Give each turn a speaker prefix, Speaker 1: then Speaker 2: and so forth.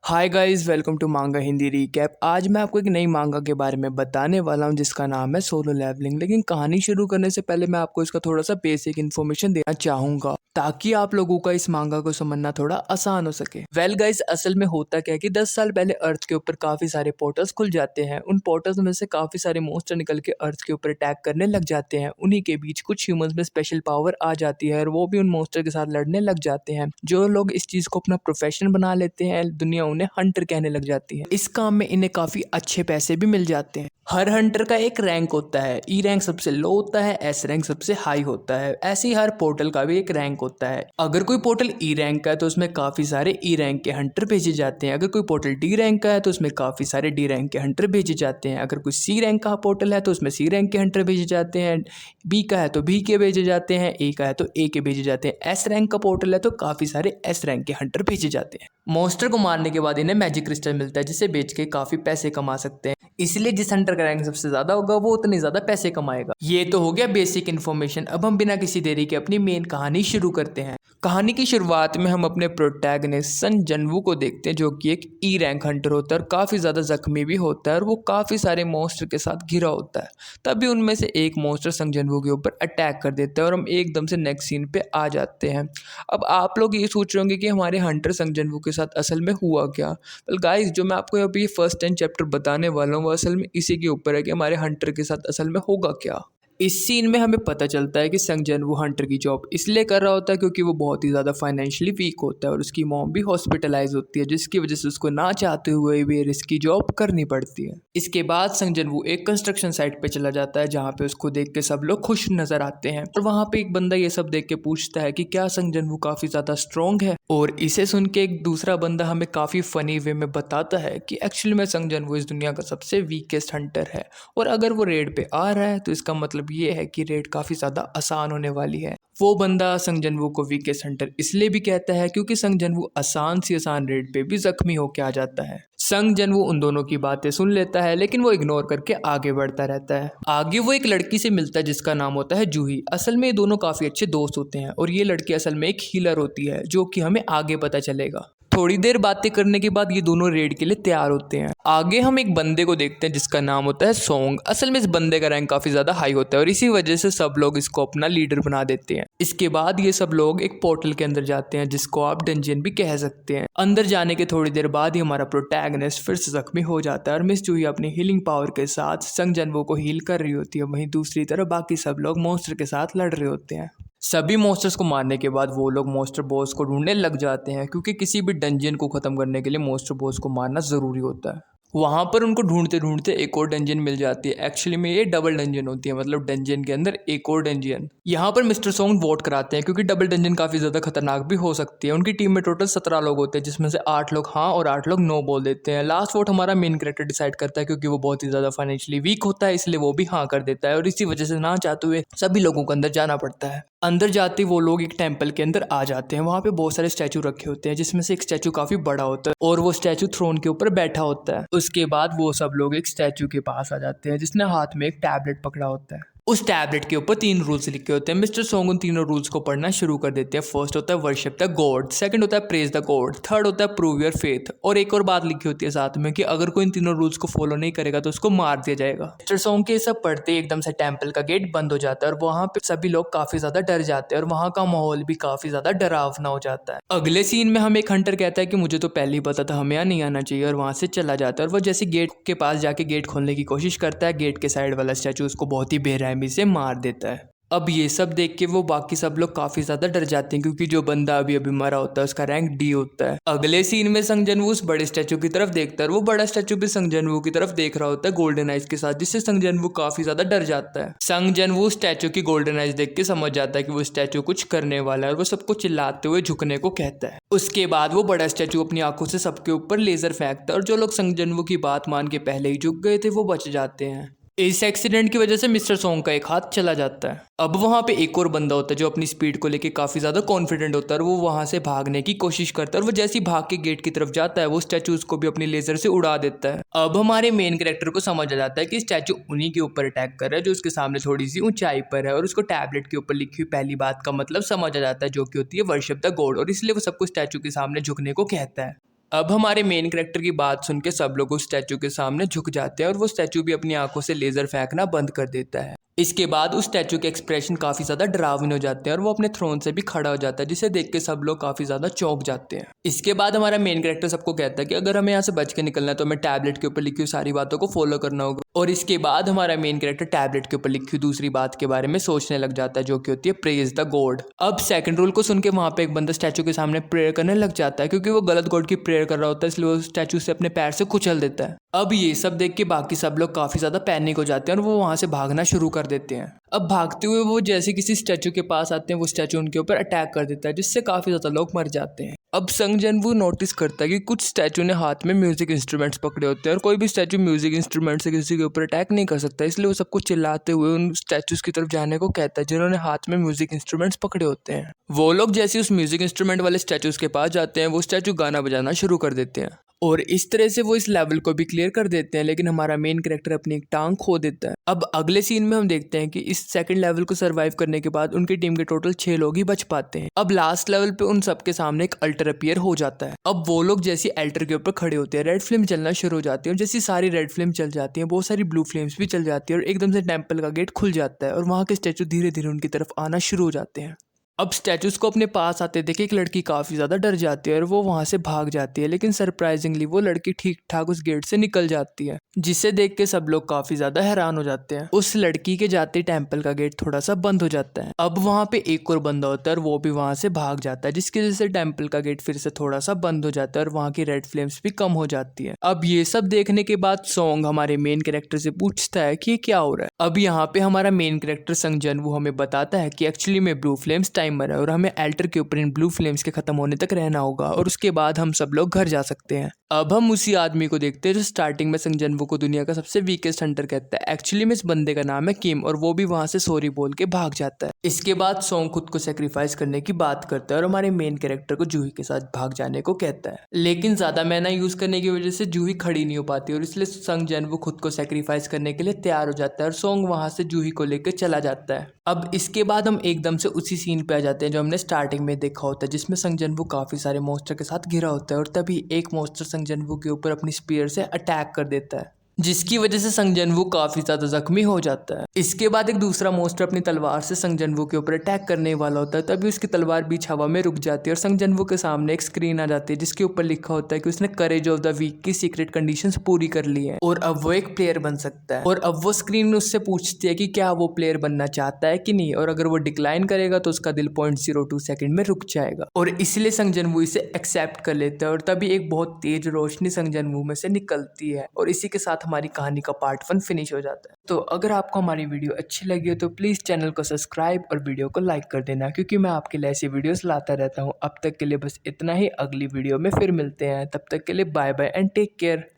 Speaker 1: Hi guys, welcome to मांगा Hindi recap. आज मैं आपको एक नई मांगा के बारे में बताने वाला हूं जिसका नाम है सोलो लेवलिंग। लेकिन कहानी शुरू करने से पहले मैं आपको इसका थोड़ा सा बेसिक इन्फॉर्मेशन देना चाहूंगा ताकि आप लोगों का इस मांगा को समझना थोड़ा आसान हो सके। वेल गाइस, असल में होता क्या है कि 10 साल पहले अर्थ के ऊपर काफी सारे पोर्टल्स खुल जाते हैं। उन पोर्टल्स में से काफी सारे मॉन्स्टर निकल के अर्थ के ऊपर अटैक करने लग जाते हैं। उन्हीं के बीच कुछ ह्यूमंस में स्पेशल पावर आ जाती है और वो भी उन मॉन्स्टर के साथ लड़ने लग जाते हैं। जो लोग इस चीज को अपना प्रोफेशन बना लेते हैं, दुनिया उन्हें हंटर कहने लग जाती है। इस काम में इन्हें काफी अच्छे पैसे भी मिल जाते हैं। हर हंटर का एक रैंक होता है। ई रैंक सबसे लो होता है, एस रैंक सबसे हाई होता है। ऐसे ही हर पोर्टल का भी एक रैंक होता है। अगर कोई पोर्टल ई रैंक का है तो उसमें काफी सारे ई रैंक के हंटर भेजे जाते हैं। अगर कोई पोर्टल डी रैंक का है तो उसमें काफी सारे डी रैंक के हंटर भेजे जाते हैं। अगर कोई सी रैंक का पोर्टल है तो उसमें सी रैंक के हंटर भेजे जाते हैं। बी का है तो बी के भेजे जाते हैं। ए का है तो ए के भेजे जाते हैं। एस रैंक का पोर्टल है तो काफी सारे एस रैंक के हंटर भेजे जाते हैं। मॉन्स्टर को मारने के बाद इन्हें मैजिक क्रिस्टल मिलता है जिसे बेच के काफी पैसे कमा सकते हैं। इसलिए जिस हंटर का रैंक सबसे ज्यादा होगा वो उतने ज्यादा पैसे कमाएगा। ये तो हो गया बेसिक इन्फॉर्मेशन। अब हम बिना किसी देरी के अपनी मेन कहानी शुरू करते हैं। कहानी की शुरुआत में हम अपने प्रोटैगनिस्ट सन जनवू को देखते हैं जो कि एक ई रैंक हंटर होता है और काफ़ी ज़्यादा जख्मी भी होता है और वो काफ़ी सारे मॉन्स्टर के साथ घिरा होता है। तभी उनमें से एक मॉन्स्टर संग जनवू के ऊपर अटैक कर देता है और हम एकदम से नेक्स्ट सीन पे आ जाते हैं। अब आप लोग ये सोच रहे होंगे कि हमारे हंटर संग जनवू के साथ असल में हुआ क्या। वेल गाइस, जो मैं आपको अभी फर्स्ट 10 चैप्टर बताने वाला हूँ वो असल में इसी के ऊपर है कि हमारे हंटर के साथ असल में होगा क्या। इस सीन में हमें पता चलता है कि संग जनवू हंटर की जॉब इसलिए कर रहा होता है क्योंकि वो बहुत ही ज़्यादा फाइनेंशियली वीक होता है और उसकी मॉम भी हॉस्पिटलाइज होती है जिसकी वजह से उसको ना चाहते हुए भी रिस्की जॉब करनी पड़ती है। इसके बाद संग जनवू एक कंस्ट्रक्शन साइट पे चला जाता है जहाँ पे उसको देख के सब लोग खुश नजर आते हैं और वहाँ पे एक बंदा ये सब देख के पूछता है कि क्या संग जनवू काफ़ी ज़्यादा स्ट्रॉन्ग है। और इसे सुन के एक दूसरा बंदा हमें काफ़ी फनी वे में बताता है कि एक्चुअली में संग जनवू इस दुनिया का सबसे वीकेस्ट हंटर है और अगर वो रेड पे आ रहा है तो इसका मतलब ये है कि रेड काफ़ी ज़्यादा आसान होने वाली है। वो बंदा संग जनवू को वीकेस्ट हंटर इसलिए भी कहता है क्योंकि संग जनवू आसान सी आसान रेड पे भी जख्मी होकर आ जाता है। संग जनवू उन दोनों की बातें सुन लेता है लेकिन वो इग्नोर करके आगे बढ़ता रहता है। आगे वो एक लड़की से मिलता है जिसका नाम होता है जूही। असल में ये दोनों काफ़ी अच्छे दोस्त होते हैं और ये लड़की असल में एक हीलर होती है जो कि हमें आगे पता चलेगा। थोड़ी देर बातें करने के बाद ये दोनों रेड के लिए तैयार होते हैं। आगे हम एक बंदे को देखते हैं जिसका नाम होता है सोंग। असल में इस बंदे का रैंक काफी ज्यादा हाई होता है और इसी वजह से सब लोग इसको अपना लीडर बना देते हैं। इसके बाद ये सब लोग एक पोर्टल के अंदर जाते हैं जिसको आप डंजन भी कह सकते हैं। अंदर जाने के थोड़ी देर बाद ही हमारा प्रोटैगनिस्ट फिर से जख्मी हो जाता है और मिस जूही अपनी हीलिंग पावर के साथ संग जनवू को हील कर रही होती है। वहीं दूसरी तरफ बाकी सब लोग मॉन्स्टर के साथ लड़ रहे होते हैं। सभी मॉन्स्टर्स को मारने के बाद वो लोग मॉन्स्टर बॉस को ढूंढने लग जाते हैं क्योंकि किसी भी डंजन को ख़त्म करने के लिए मॉन्स्टर बॉस को मारना ज़रूरी होता है। वहाँ पर उनको ढूंढते ढूंढते एक और डंजन मिल जाती है। एक्चुअली में ये डबल डंजन होती है, मतलब डंजन के अंदर एक और डंजन। यहाँ पर मिस्टर सॉन्ग वोट कराते हैं क्योंकि डबल डंजन काफ़ी ज़्यादा खतरनाक भी हो सकती है। उनकी टीम में टोटल 17 लोग होते हैं जिसमें से 8 लोग हाँ और 8 लोग नो बोल देते हैं। लास्ट वोट हमारा मेन कैरेक्टर डिसाइड करता है क्योंकि वो बहुत ही ज़्यादा फाइनेंशियली वीक होता है, इसलिए वो भी हाँ कर देता है और इसी वजह से ना चाहते हुए सभी लोगों को अंदर जाना पड़ता है। अंदर जाते वो लोग एक टेंपल के अंदर आ जाते हैं। वहाँ पे बहुत सारे स्टैचू रखे होते हैं जिसमें से एक स्टैचू काफी बड़ा होता है और वो स्टैचू थ्रोन के ऊपर बैठा होता है। उसके बाद वो सब लोग एक स्टैचू के पास आ जाते हैं जिसने हाथ में एक टैबलेट पकड़ा होता है। उस टैबलेट के ऊपर 3 रूल्स लिखे होते हैं। मिस्टर सोंग उन तीनों रूल्स को पढ़ना शुरू कर देते हैं। फर्स्ट होता है वर्शिप द गॉड, सेकंड होता है प्रेज द गॉड, थर्ड होता है प्रूव योर फेथ और एक और बात लिखी होती है साथ में कि अगर कोई इन तीनों रूल्स को फॉलो नहीं करेगा तो उसको मार दिया जाएगा। मिस्टर सोंग के सब पढ़ते एकदम से टेंपल का गेट बंद हो जाता है और वहाँ पे सभी लोग काफी ज्यादा डर जाते हैं और वहाँ का माहौल भी काफी ज्यादा डरावना हो जाता है। अगले सीन में हमें एक हंटर कहता है कि मुझे तो पहले ही पता था हमें यहाँ नहीं आना चाहिए और वहाँ से चला जाता है और वो जैसे गेट के पास जाके गेट खोलने की कोशिश करता है, गेट के साइड वाला स्टैचू उसको बहुत ही बेरहमी से मार देता है। अब ये सब देख के वो बाकी सब लोग काफी ज्यादा डर जाते हैं क्योंकि जो बंदा अभी अभी मरा होता है उसका रैंक डी होता है। अगले सीन में संग जनवू उस बड़े स्टैचू की तरफ देखता है और वो बड़ा स्टैचू भी संग जनवू की तरफ देख रहा होता है गोल्डन आइज के साथ, जिससे संग जनवू काफी ज्यादा डर जाता है। संग जनवू स्टैचू की गोल्डन आइज देख के समझ जाता है कि वो स्टैचू कुछ करने वाला है और वो सबको चिल्लाते हुए झुकने को कहता है। उसके बाद वो बड़ा स्टैचू अपनी आंखों से सबके ऊपर लेजर फेंकता है और जो लोग संग जनवू की बात मान के पहले ही झुक गए थे वो बच जाते हैं। इस एक्सीडेंट की वजह से मिस्टर सोंग का एक हाथ चला जाता है। अब वहाँ पे एक और बंदा होता है जो अपनी स्पीड को लेके काफ़ी ज़्यादा कॉन्फिडेंट होता है और वो वहाँ से भागने की कोशिश करता है और वो जैसे ही भाग के गेट की तरफ जाता है वो स्टैचू उसको भी अपनी लेजर से उड़ा देता है। अब हमारे मेन कैरेक्टर को समझ आ जाता है कि स्टैचू उन्हीं के ऊपर अटैक कर रहा है जो उसके सामने थोड़ी सी ऊंचाई पर है और उसको टैबलेट के ऊपर लिखी हुई पहली बात का मतलब समझ आ जाता है जो कि होती है वर्शिप द गॉड, और इसलिए वो सबको स्टैचू के सामने झुकने को कहता है। अब हमारे मेन कैरेक्टर की बात सुन के सब लोग उस स्टैचू के सामने झुक जाते हैं और वो स्टैचू भी अपनी आंखों से लेजर फेंकना बंद कर देता है। इसके बाद उस स्टैचू के एक्सप्रेशन काफी ज्यादा डरावने हो जाते हैं और वो अपने थ्रोन से भी खड़ा हो जाता है, जिसे देख के सब लोग काफी ज्यादा चौंक जाते हैं। इसके बाद हमारा मेन कैरेक्टर सबको कहता है कि अगर हमें यहाँ से बच के निकलना है तो हमें टैबलेट के ऊपर लिखी हुई सारी बातों को फॉलो करना होगा। और इसके बाद हमारा मेन कैरेक्टर टैबलेट के ऊपर लिखी हुई दूसरी बात के बारे में सोचने लग जाता है, जो कि होती है प्रेज द गॉड। अब सेकंड रूल को सुन के वहां पे एक बंदा स्टैचू के सामने प्रेयर करने लग जाता है, क्योंकि वो गलत गॉड की प्रेयर कर रहा होता है, इसलिए वो स्टैचू से अपने पैर से कुचल देता है। अब ये सब देख के बाकी सब लोग काफी ज्यादा पैनिक हो जाते हैं और वो वहां से भागना शुरू कर देते हैं। अब भागते हुए वो जैसे किसी स्टैचू के पास आते हैं, वो स्टैचू उनके ऊपर अटैक कर देता है, जिससे काफी ज्यादा लोग मर जाते हैं। अब संग जनवू नोटिस करता है कि कुछ स्टैचू ने हाथ में म्यूजिक इंस्ट्रूमेंट्स पकड़े होते हैं और कोई भी स्टैचू म्यूजिक इंस्ट्रूमेंट से किसी के ऊपर अटैक नहीं कर सकता, इसलिए वो सबको चिल्लाते हुए उन स्टैचूज की तरफ जाने को कहता है जिन्होंने हाथ में म्यूजिक इंस्ट्रूमेंट्स पकड़े होते हैं। वो लोग जैसे उस म्यूजिक इंस्ट्रूमेंट वाले स्टैचूज के पास जाते हैं, वो स्टैचू गाना बजाना शुरू कर देते हैं और इस तरह से वो इस लेवल को भी क्लियर कर देते हैं, लेकिन हमारा मेन कैरेक्टर अपनी एक टांग खो देता है। अब अगले सीन में हम देखते हैं कि इस सेकंड लेवल को सरवाइव करने के बाद उनकी टीम के टोटल 6 लोग ही बच पाते हैं। अब लास्ट लेवल पे उन सबके सामने एक अल्टर अपीयर हो जाता है। अब वो लोग जैसे अल्टर के ऊपर खड़े होते हैं, रेड फ्लेम जलना शुरू हो जाती है और जैसी सारी रेड फ्लेम चल जाती है, बहुत सारी ब्लू फ्लेम्स भी चल जाती है और एकदम से टेम्पल का गेट खुल जाता है और वहाँ के स्टैचू धीरे धीरे उनकी तरफ आना शुरू हो जाते हैं। अब स्टैचूज को अपने पास आते देखे एक लड़की काफी ज्यादा डर जाती है और वो वहां से भाग जाती है, लेकिन सरप्राइजिंगली वो लड़की ठीक ठाक उस गेट से निकल जाती है, जिसे देख के सब लोग काफी ज्यादा हैरान हो जाते हैं। उस लड़की के जाते टेम्पल का गेट थोड़ा सा बंद हो जाता है। अब वहां पे एक और बंदा होता है और वो भी वहां से भाग जाता है, जिसकी वजह से टेम्पल का गेट फिर से थोड़ा सा बंद हो जाता है और वहां की रेड फ्लेम्स भी कम हो जाती है। अब ये सब देखने के बाद सॉन्ग हमारे मेन कैरेक्टर से पूछता है कि ये क्या हो रहा है। अब यहाँ पे हमारा मेन कैरेक्टर संग जनवू हमें बताता है कि एक्चुअली में ब्लू फ्लेम्स टाइमर है और हमें अल्टर के ऊपर इन ब्लू फ्लेम्स के खत्म होने तक रहना होगा और उसके बाद हम सब लोग घर जा सकते हैं। अब हम उसी आदमी को देखते हैं जो स्टार्टिंग में संग जनवू को दुनिया का सबसे वीकेस्ट हंटर कहता है। एक्चुअली में इस बंदे का नाम है किम और वो भी वहां से सॉरी बोल के भाग जाता है। इसके बाद सॉन्ग खुद को सेक्रीफाइस करने की बात करता है और हमारे मेन कैरेक्टर को जूही के साथ भाग जाने को कहता है, लेकिन ज्यादा मैना यूज करने की वजह से जूही खड़ी नहीं हो पाती और इसलिए संग जनवू खुद को सेक्रीफाइस करने के लिए तैयार हो जाता है और सॉन्ग वहां से जूही को लेकर चला जाता है। अब इसके बाद हम एकदम से उसी सीन पे आ जाते हैं जो हमने स्टार्टिंग में देखा होता है, जिसमें संग जनवू काफी सारे मॉन्स्टर के साथ घिरा होता है और तभी एक मॉन्स्टर संग जनवू के ऊपर अपनी स्पीयर से अटैक कर देता है, जिसकी वजह से संग जनवू काफी ज्यादा जख्मी हो जाता है। इसके बाद एक दूसरा मॉन्स्टर अपनी तलवार से संग जनवू के ऊपर अटैक करने वाला होता है, तभी उसकी तलवार बीच हवा में रुक जाती है और संग जनवू के सामने एक स्क्रीन आ जाती है जिसके ऊपर लिखा होता है कि उसने करेज ऑफ द वीक की सीक्रेट कंडीशंस पूरी कर ली है और अब वो एक प्लेयर बन सकता है। और अब वो स्क्रीन उससे पूछती है कि क्या वो प्लेयर बनना चाहता है कि नहीं, और अगर वो डिक्लाइन करेगा तो उसका दिल 0.02 सेकंड में रुक जाएगा और इसलिए संग जनवू इसे एक्सेप्ट कर लेता है और तभी एक बहुत तेज रोशनी संग जनवू में से निकलती है और इसी के साथ हमारी कहानी का पार्ट 1 फिनिश हो जाता है। तो अगर आपको हमारी वीडियो अच्छी लगी हो तो प्लीज चैनल को सब्सक्राइब और वीडियो को लाइक कर देना, क्योंकि मैं आपके लिए ऐसी वीडियोस लाता रहता हूँ। अब तक के लिए बस इतना ही, अगली वीडियो में फिर मिलते हैं, तब तक के लिए bye bye and take care.